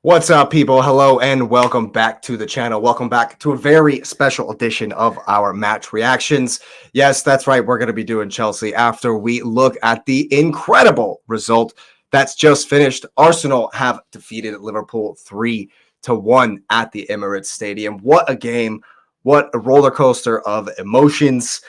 What's up, people? Hello and welcome back to the channel. Welcome back to a very special edition of our match reactions. Yes, that's right. We're going to be doing Chelsea after we look at the incredible result that's just finished. Arsenal have defeated Liverpool 3-1 at the Emirates Stadium. What a game. What a roller coaster of emotions.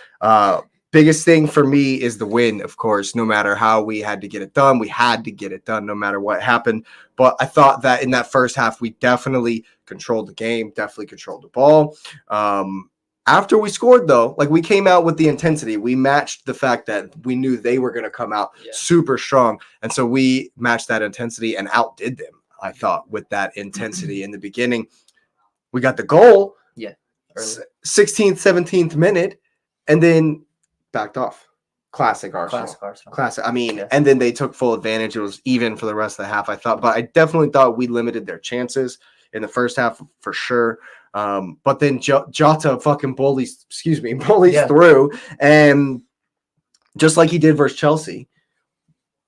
Biggest thing for me is the win, of course. No matter how we had to get it done, we had to get it done no matter what happened. But I thought that in that first half, we definitely controlled the game, definitely controlled the ball. After we scored, though, like we came out with the intensity. We matched the fact that we knew they were going to come out super strong. And so we matched that intensity and outdid them, I thought, with that intensity in the beginning. We got the goal. Yeah. 16th, 17th minute. And then backed off. Classic Arsenal. Classic. I mean, and then they took full advantage. It was even for the rest of the half, I thought. But I definitely thought we limited their chances in the first half for sure. But then Jota fucking bullies through. And just like he did versus Chelsea,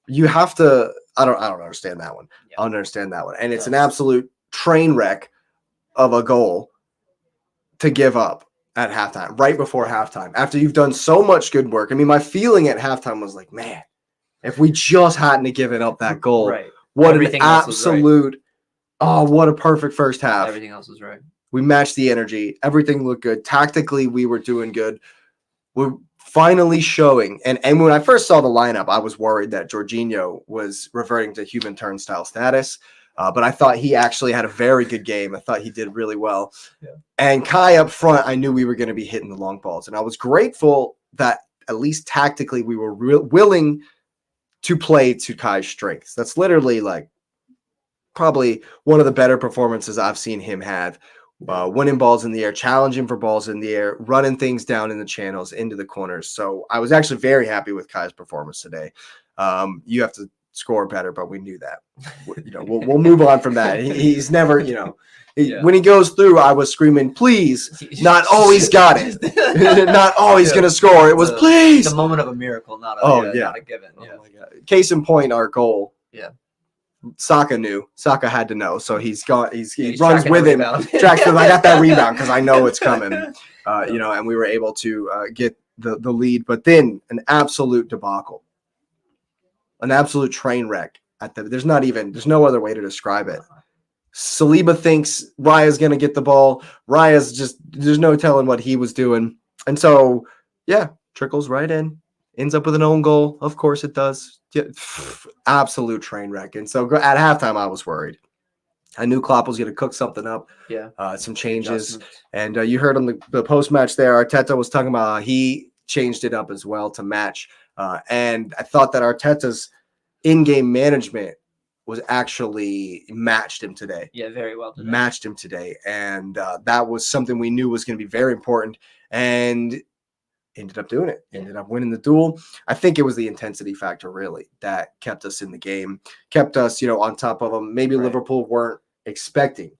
you have to I don't understand that one. I don't understand that one. And it's an absolute train wreck of a goal to give up at halftime, right before halftime, after you've done so much good work. I mean, my feeling at halftime was like, man, if we just hadn't given up that goal, what an absolute, what a perfect first half. Everything else was right. We matched the energy. Everything looked good. Tactically, we were doing good. We're finally showing. And when I first saw the lineup, I was worried that Jorginho was reverting to human turnstile status. But I thought he actually had a very good game. I thought he did really well. Yeah. And Kai up front, I knew we were going to be hitting the long balls. And I was grateful that at least tactically we were willing to play to Kai's strengths. That's literally like probably one of the better performances I've seen him have. Winning balls in the air, challenging for balls in the air, running things down in the channels, into the corners. So I was actually very happy with Kai's performance today. You have to score better, but we knew that. We'll move on from that. He's never, when he goes through, I was screaming, please, not always got it. Not always going to score. It was please. It's a moment of a miracle, not a given. Oh my God. Case in point, our goal. Yeah. Saka knew. Saka had to know. So he runs with him. Tracks him. I got that rebound because I know it's coming. And we were able to get the lead, but then an absolute debacle. An absolute train wreck. There's no other way to describe it. Saliba thinks Raya's going to get the ball. Raya's there's no telling what he was doing. And so, trickles right in. Ends up with an own goal. Of course it does. Absolute train wreck. And so at halftime, I was worried. I knew Klopp was going to cook something up. Yeah. Some changes. And you heard on the post-match there, Arteta was talking about how he changed it up as well to match. And I thought that Arteta's in-game management was actually matched him today. Yeah, very well today. Matched him today. And that was something we knew was going to be very important. And ended up doing it. Ended up winning the duel. I think it was the intensity factor, really, that kept us in the game. Kept us, on top of them. Maybe Liverpool weren't expecting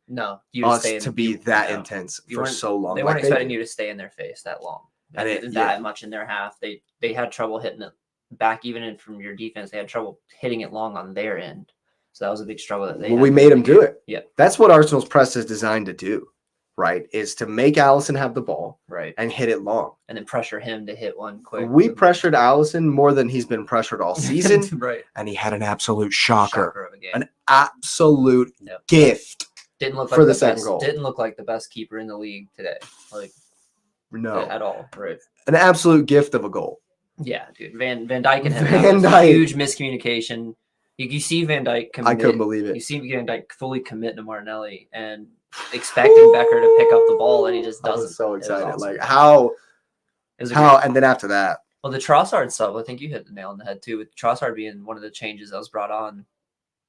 us to be that intense for so long. They weren't expecting you to stay in their face that long. And that much in their half. They had trouble hitting it back, even in from your defense. They had trouble hitting it long on their end. So that was a big struggle that they had. We made them do it. Yeah. That's what Arsenal's press is designed to do, right? Is to make Alisson have the ball and hit it long. And then pressure him to hit one quick. We pressured Alisson more than he's been pressured all season. And he had an absolute shocker. An absolute gift. Didn't look for like the second goal. Didn't look like the best keeper in the league today. No. At all. Right. An absolute gift of a goal. Yeah, dude. Van Dijk and him have huge miscommunication. You see Van Dijk commit. I couldn't believe it. You see Van Dijk fully commit to Martinelli and expecting Becker to pick up the ball, and he just doesn't. I was so excited. Awesome. How? And then after that. Well, the Trossard sub, I think you hit the nail on the head, too. With Trossard being one of the changes that was brought on,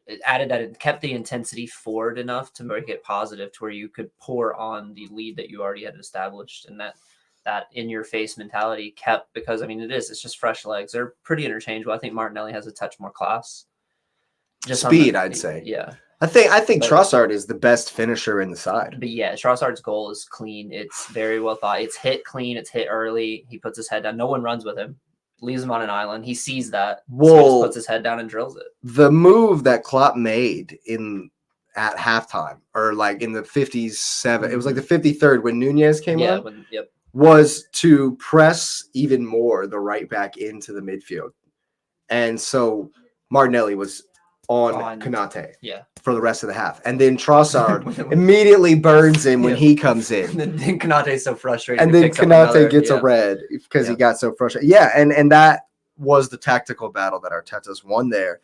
it added that it kept the intensity forward enough to make it positive to where you could pour on the lead that you already had established, and that in-your-face mentality kept, because, it's just fresh legs. They're pretty interchangeable. I think Martinelli has a touch more class. Just speed, I'd say. Yeah. I think Trossard is the best finisher in the side. But yeah, Trossard's goal is clean. It's very well thought. It's hit clean. It's hit early. He puts his head down. No one runs with him. Leaves him on an island. He sees that. So he just puts his head down and drills it. The move that Klopp made in at halftime, or like in the 57. It was like the 53rd when Nunez came on. Was to press even more the right back into the midfield. And so Martinelli was on Konate for the rest of the half. And then Trossard immediately burns him when he comes in. And then Konate's so frustrated. And then Konate gets a red because he got so frustrated. Yeah, and that was the tactical battle that Arteta's won there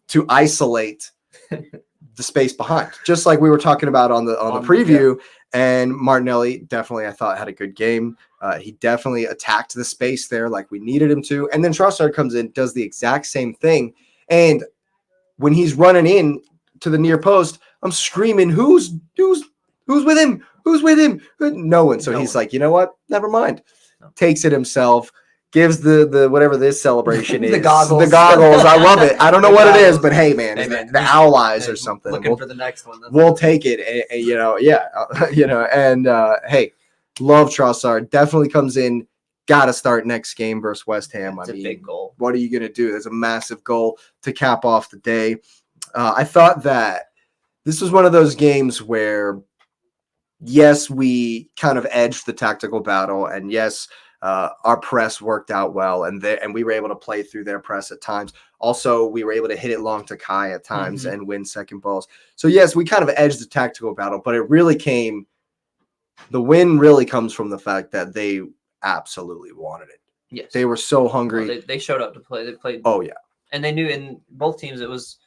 to isolate the space behind. Just like we were talking about on the preview. And Martinelli definitely, I thought, had a good game. He definitely attacked the space there like we needed him to. And then Trossard comes in, does the exact same thing. And when he's running in to the near post, I'm screaming, who's with him? Who's with him? No one. So he's like, you know what? Never mind. Takes it himself. Gives the whatever this celebration is. The goggles. I love it. I don't know what it is, but hey, man, the owl eyes or something. Looking for the next one. We'll take it. Hey, love Trossard. Definitely comes in. Got to start next game versus West Ham. It's a big goal. What are you going to do? There's a massive goal to cap off the day. I thought that this was one of those games where, yes, we kind of edged the tactical battle, and yes, our press worked out well, and we were able to play through their press at times. Also, we were able to hit it long to Kai at times and win second balls. So, yes, we kind of edged the tactical battle, but the win really comes from the fact that they absolutely wanted it. Yes. They were so hungry. Well, they showed up to play. They played. Oh, yeah. And they knew in both teams it was,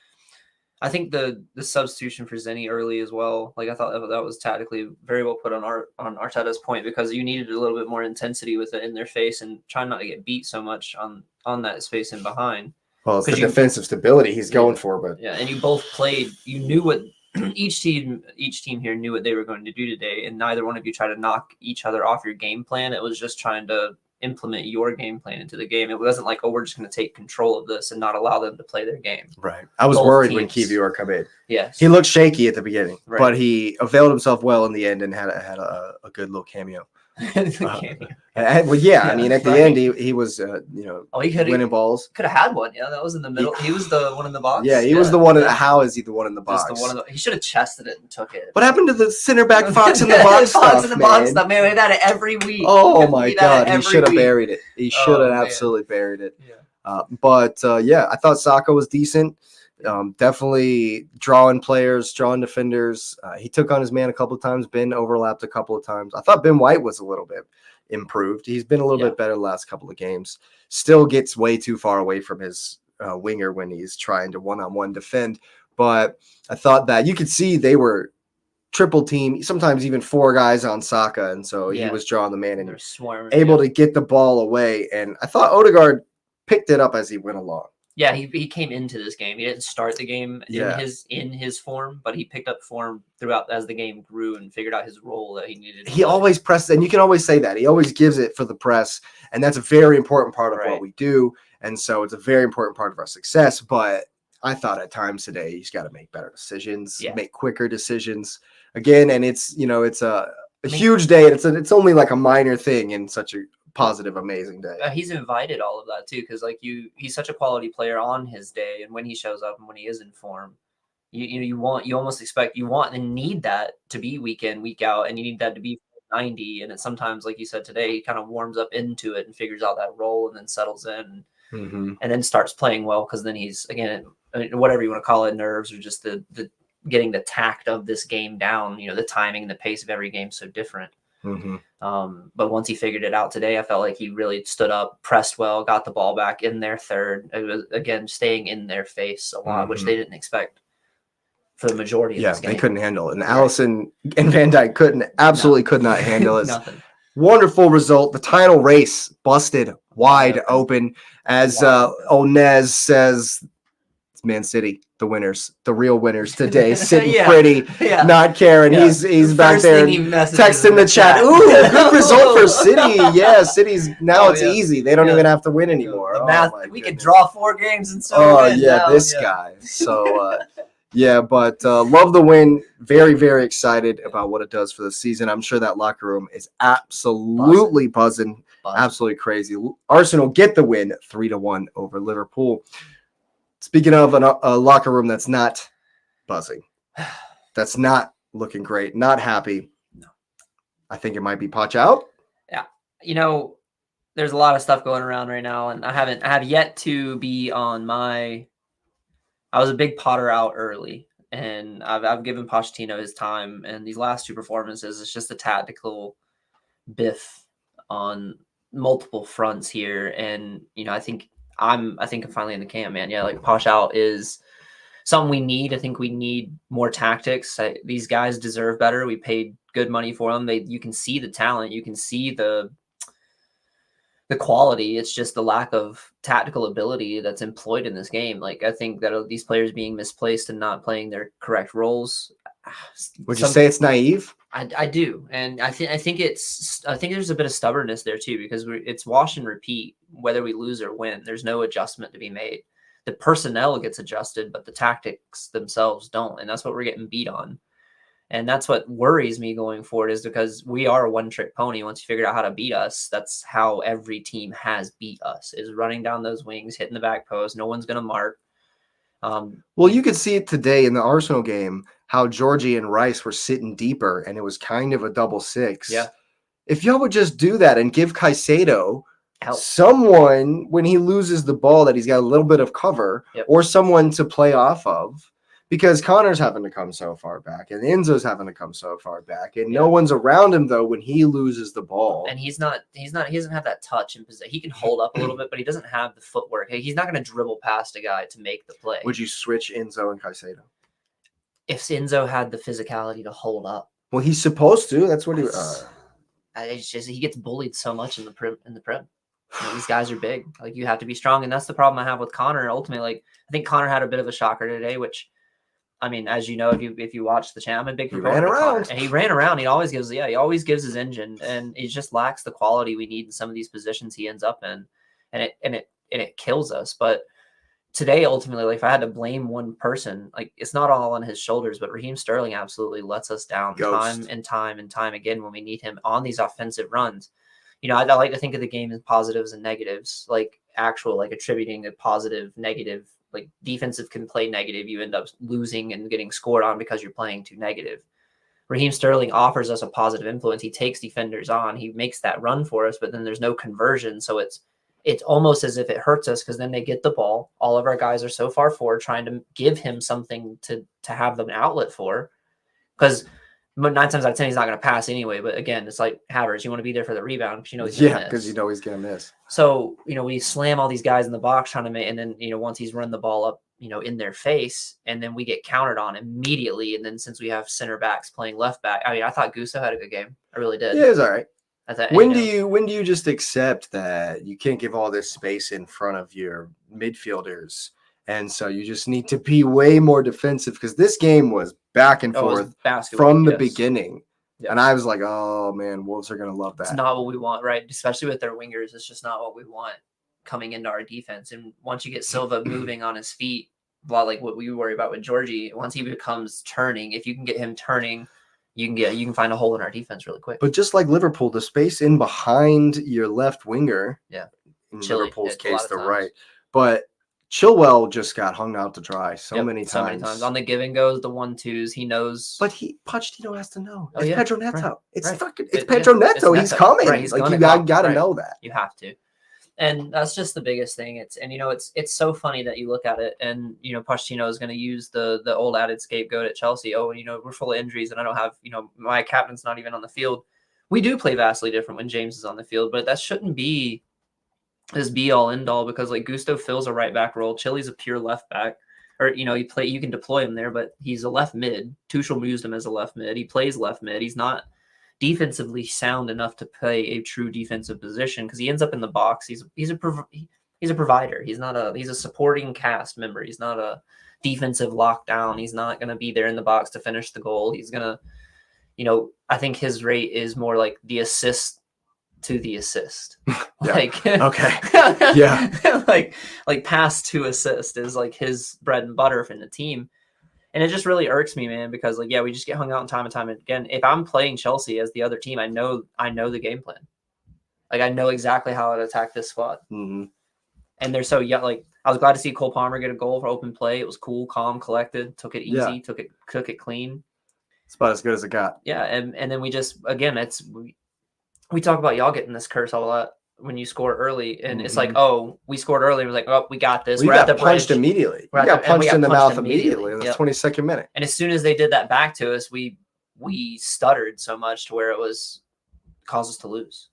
I think the substitution for Zenny early as well. Like I thought that was tactically very well put on Arteta's point, because you needed a little bit more intensity with it in their face and trying not to get beat so much on that space in behind. Well, it's the defensive stability he's going for, but and you both played. You knew what each team here knew what they were going to do today, and neither one of you tried to knock each other off your game plan. It was just trying to implement your game plan into the game. It wasn't like, oh, we're just going to take control of this and not allow them to play their game. Right. I was worried when Kivior come in. Yes. He looked shaky at the beginning, but he availed himself well in the end and had a good little cameo. At the end he was winning balls. Could have had one. Yeah, that was in the middle. He was the one in the box. Yeah, he was the one. How is he the one in the box? He should have chested it and took it. What happened to the center back Fox in the box stuff, man? Man, we had it every week. Oh my God, he should have buried it. He should have absolutely buried it. Yeah. I thought Saka was decent. Definitely drawing players, drawing defenders. He took on his man a couple of times. Ben overlapped a couple of times. I thought Ben White was a little bit improved. He's been a little bit better the last couple of games. Still gets way too far away from his winger when he's trying to one-on-one defend. But I thought that you could see they were triple team, sometimes even four guys on Saka. And so he was drawing the man and able to get the ball away. And I thought Odegaard picked it up as he went along. Yeah, he came into this game. He didn't start the game in his form, but he picked up form throughout as the game grew and figured out his role that he needed. He always presses, and you can always say that. He always gives it for the press, and that's a very important part of what we do. And so it's a very important part of our success. But I thought at times today he's got to make better decisions, make quicker decisions. Again, and it's a huge day, and it's only like a minor thing in such a positive, amazing day. He's invited all of that too, because he's such a quality player on his day, and when he shows up and when he is in form, you almost expect, you want and need that to be week in, week out, and you need that to be 90. And it's sometimes, like you said today, he kind of warms up into it and figures out that role and then settles in and then starts playing well, because then he's, again, whatever you want to call it, nerves or just the getting the tact of this game down. The timing and the pace of every game so different. But once he figured it out today, I felt like he really stood up, pressed well, got the ball back in their third. It was, again, staying in their face a lot, which they didn't expect for the majority of this game. They couldn't handle it. And Allison and Van Dijk could not handle it. Nothing. Wonderful result. The title race busted wide open. As Onez says, it's Man City, the winners, the real winners today, sitting pretty, not caring. He's back there texting the chat. Ooh, good result for City. Yeah, City's now it's easy. They don't even have to win anymore. The math, we could draw 4 games and so this guy. So but love the win. Very, very excited about what it does for the season. I'm sure that locker room is absolutely buzzing. Absolutely crazy. Arsenal get the win 3-1 over Liverpool. Speaking of a locker room that's not buzzing, That's not looking great. Not happy. No. I think it might be Poch out. Yeah. There's a lot of stuff going around right now, and I have yet to be on I was a big Potter out early, and I've given Pochettino his time, and these last two performances, it's just a tactical biff on multiple fronts here. And I think I'm finally in the camp, man. Yeah, like Poch out is something we need. I think we need more tactics. These guys deserve better. We paid good money for them. You can see the talent, you can see the quality. It's just the lack of tactical ability that's employed in this game. Like, I think that these players being misplaced and not playing their correct roles. Would you say it's naive? I do, and I think there's a bit of stubbornness there too, because it's wash and repeat. Whether we lose or win, there's no adjustment to be made. The personnel gets adjusted, but the tactics themselves don't, and that's what we're getting beat on. And that's what worries me going forward, is because we are a one-trick pony. Once you figure out how to beat us, that's how every team has beat us, is running down those wings, hitting the back post. No one's going to mark. Well, you could see it today in the Arsenal game, how Georgie and Rice were sitting deeper, and it was kind of a double six. Yeah. If y'all would just do that and give Caicedo Help. someone, when he loses the ball, that he's got a little bit of cover, or someone to play off of, because Connor's having to come so far back, and Enzo's having to come so far back, and no one's around him though when he loses the ball. And he doesn't have that touch in position. He can hold up a little bit, but he doesn't have the footwork. He's not going to dribble past a guy to make the play. Would you switch Enzo and Caicedo? If Enzo had the physicality to hold up. Well, he's supposed to. That's what it's just he gets bullied so much in the prim. These guys are big. Like, you have to be strong, and that's the problem I have with Connor. Ultimately, like, I think Connor had a bit of a shocker today, which, I mean, as you know, if you watch the channel, I'm a big proponent of Connor. And he ran around. He always gives his engine, and he just lacks the quality we need in some of these positions he ends up in, and it kills us. But today, ultimately, like, if I had to blame one person, like, it's not all on his shoulders, but Raheem Sterling absolutely lets us down time and time again when we need him on these offensive runs. I like to think of the game as positives and negatives, like attributing a positive, negative. Like, defensive can play negative. You end up losing and getting scored on because you're playing too negative. Raheem Sterling offers us a positive influence. He takes defenders on. He makes that run for us, but then there's no conversion. So it's almost as if it hurts us, because then they get the ball. All of our guys are so far forward trying to give him something to have them an outlet for, because 9 times out of 10 he's not going to pass anyway. But again, it's like Havertz. You want to be there for the rebound, because he's gonna miss. Because he's going to miss. So we slam all these guys in the box trying to make, and then once he's run the ball up in their face, and then we get countered on immediately. And then since we have center backs playing left back, I mean, I thought Gusto had a good game. I really did. Yeah, it was all right. I thought, when do you just accept that you can't give all this space in front of your midfielders, and so you just need to be way more defensive? Because this game was back and forth from the beginning. Yeah. And I was like, oh, man, Wolves are going to love that. It's not what we want, right? Especially with their wingers. It's just not what we want coming into our defense. And once you get Silva moving on his feet, like what we worry about with Georgie, once he becomes turning, if you can get him turning, you can find a hole in our defense really quick. But just like Liverpool, the space in behind your left winger, in Liverpool's case, the right. But Chilwell just got hung out to dry so many times. On the give and goes, the 1-2s, he knows. But Pochettino has to know. It's Pedro Neto. Right. It's Pedro Neto. He's coming. Right. He's like, you got to know that. You have to. And that's just the biggest thing. It's so funny that you look at it, and Pochettino is going to use the old added scapegoat at Chelsea. Oh, we're full of injuries, and I don't have my captain's not even on the field. We do play vastly different when James is on the field, but that shouldn't be his be all end all, because like Gusto fills a right back role. Chili's a pure left back, or you can deploy him there, but he's a left mid. Tuchel used him as a left mid. He plays left mid. He's not defensively sound enough to play a true defensive position, because he ends up in the box. He's a provider. He's a supporting cast member. He's not a defensive lockdown. He's not going to be there in the box to finish the goal. He's going to, I think his rate is more like the assist to the assist. Like, okay. Yeah. like pass to assist is like his bread and butter in the team. And it just really irks me, man, because we just get hung out time and time again. If I'm playing Chelsea as the other team, I know the game plan. Like, I know exactly how to attack this squad. Mm-hmm. and they're so young. Like I was glad to see Cole Palmer get a goal for open play. It was cool, calm, collected, took it easy, took it clean. It's about as good as it got. Yeah, and then we just again, we talk about y'all getting this curse a lot when you score early, and it's like, oh, we scored early. We're like, oh, we got this. Well, We're at the punched bridge. immediately. We got punched in the mouth immediately in the 22nd minute. And as soon as they did that back to us, we stuttered so much to where it caused us to lose.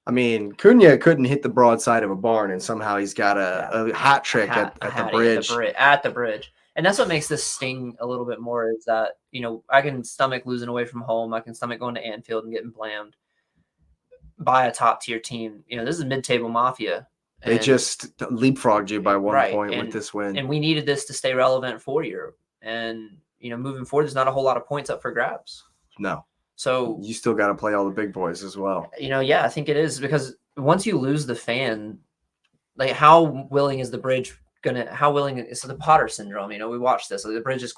I mean, Cunha couldn't hit the broadside of a barn, and somehow he's got a hat trick at the bridge. At the bridge. And that's what makes this sting a little bit more is that, I can stomach losing away from home. I can stomach going to Anfield and getting blammed by a top-tier team. This is mid-table mafia. They just leapfrogged you by 1 point with this win. And we needed this to stay relevant for Europe. And, moving forward, there's not a whole lot of points up for grabs. No. So you still got to play all the big boys as well. I think it is because once you lose the fan, like how willing is the bridge how willing is the Potter syndrome? We watched this. Like the bridge is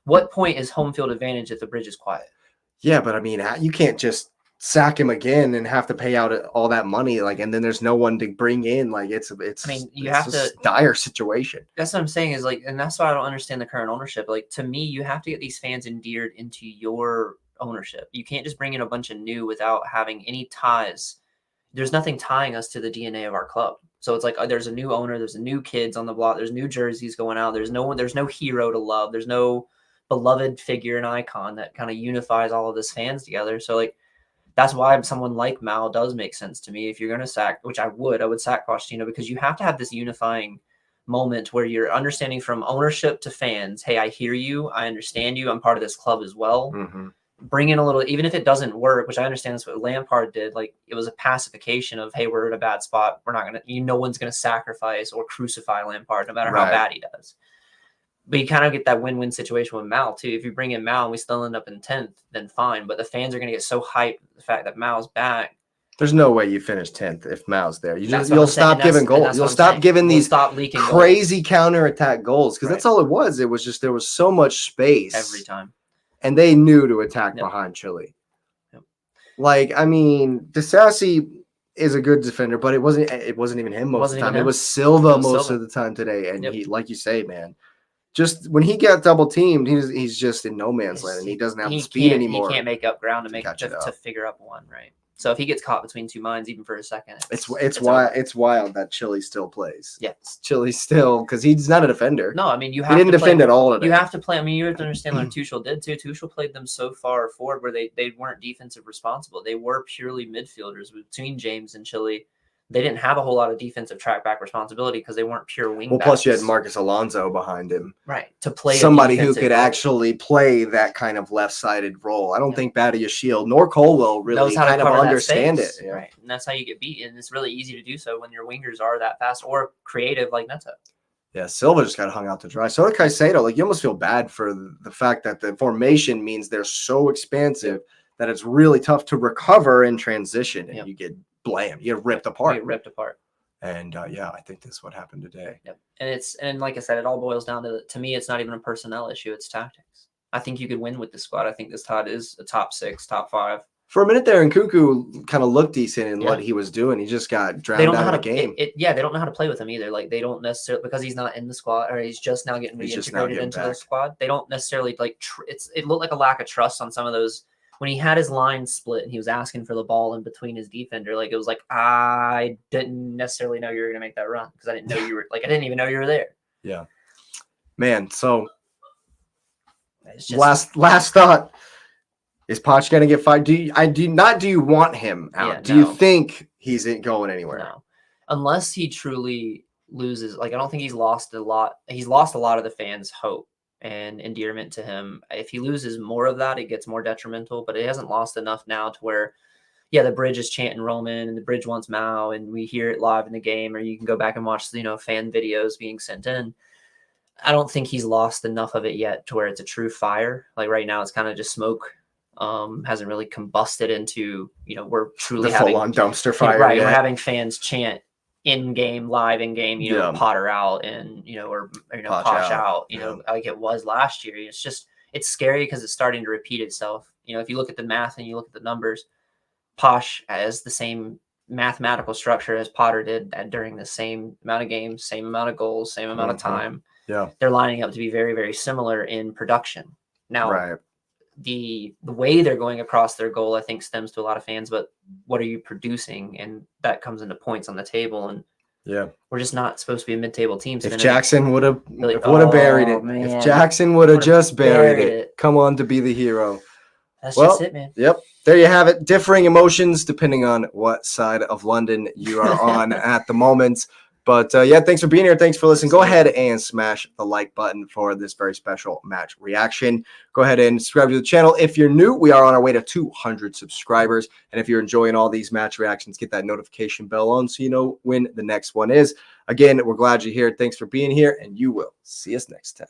what point is home field advantage if the bridge is quiet? Yeah, but I mean, you can't just sack him again and have to pay out all that money, and then there's no one to bring in. It's a dire situation. That's what I'm saying is and that's why I don't understand the current ownership. To me, you have to get these fans endeared into your ownership. You can't just bring in a bunch of new without having any ties. There's nothing tying us to the DNA of our club. So it's there's a new owner, there's a new kids on the block, there's new jerseys going out. There's no hero to love. There's no beloved figure and icon that kind of unifies all of this fans together. So that's why someone like Mal does make sense to me. If you're going to sack, which I would sack Pochettino, because you have to have this unifying moment where you're understanding from ownership to fans. Hey, I hear you. I understand you. I'm part of this club as well. Mm-hmm. Bring in a little, even if it doesn't work, which I understand that's what Lampard did. It was a pacification of, hey, we're in a bad spot. We're not going to, no one's going to sacrifice or crucify Lampard, no matter how bad he does. But you kind of get that win-win situation with Mal too. If you bring in Mal and we still end up in 10th, then fine. But the fans are going to get so hyped the fact that Mal's back. There's no way you finish 10th if Mal's there. You'll stop giving goals. You'll stop giving these crazy counterattack goals because that's all it was. It was just there was so much space every time. And they knew to attack behind Chile. Yep. Disasi is a good defender, but it wasn't even him most of the time. It was Silva most of the time today. And he, like you say, man, just when he got double teamed, he's just in no man's land and he doesn't have the speed anymore. He can't make up ground to figure up one, right? So if he gets caught between two minds, even for a second, it's wild that Chile still plays. Yes, Chile still because he's not a defender. No, I mean he didn't defend at all today. You have to play. I mean you have to understand what Tuchel did too. Tuchel played them so far forward where they weren't defensive responsible. They were purely midfielders between James and Chile. They didn't have a whole lot of defensive track back responsibility because they weren't pure wing backs. Plus you had Marcus Alonso behind him. Right. To play somebody who could actually play that kind of left-sided role. I don't think Badiashile nor Colwell really kind of understand it. Yeah. Right. And that's how you get beaten. It's really easy to do so when your wingers are that fast or creative like Neto. Yeah, Silva just got hung out to dry. So did Caicedo. You almost feel bad for the fact that the formation means they're so expansive that it's really tough to recover in transition and you get blammed. You get ripped apart. And I think that's what happened today. Yep. And like I said, it all boils down to me, it's not even a personnel issue. It's tactics. I think you could win with this squad. I think this squad is a top 6, top 5. For a minute there, and Nkunku kind of looked decent in what he was doing. He just got drowned out of the game. They don't know how to play with him either. They don't necessarily, because he's not in the squad or he's just now getting reintegrated into their squad. They don't necessarily it looked like a lack of trust on some of those. When he had his line split and he was asking for the ball in between his defender, it was I didn't necessarily know you were going to make that run because I didn't know you were I didn't even know you were there. Yeah, man. So last thought, is Poch going to get fired? Do you want him out? Yeah, do you think he's going anywhere? No, unless he truly loses. I don't think he's lost a lot. He's lost a lot of the fans' hope and endearment to him. If he loses more of that, it gets more detrimental, but it hasn't lost enough now to where, the bridge is chanting Roman and the bridge wants Mao and we hear it live in the game, or you can go back and watch, fan videos being sent in. I don't think he's lost enough of it yet to where it's a true fire. Right now it's kind of just smoke. Hasn't really combusted into, we're truly having full-on dumpster fire. Right. We're having fans chant live in game, Potter out and, or Poch out, like it was last year. It's scary because it's starting to repeat itself. If you look at the math and you look at the numbers, Poch has the same mathematical structure as Potter did during the same amount of games, same amount of goals, same amount of time. Yeah. They're lining up to be very, very similar in production. Now, Right. the way they're going across their goal, I think, stems to a lot of fans, but what are you producing? And that comes into points on the table. And Yeah. we're just not supposed to be a mid-table team. If Jackson would have buried it, man. if Jackson would have just buried buried it, it. come on to be the hero. That's Well, just it, man. Yep. There you have it. Differing emotions depending on what side of London you are on at the moment. But yeah, thanks for being here. Thanks for listening. Go ahead and smash the like button for this very special match reaction. Go ahead and subscribe to the channel. If you're new, we are on our way to 200 subscribers. And if you're enjoying all these match reactions, get that notification bell on so you know when the next one is. Again, we're glad you're here. Thanks for being here, and you will see us next time.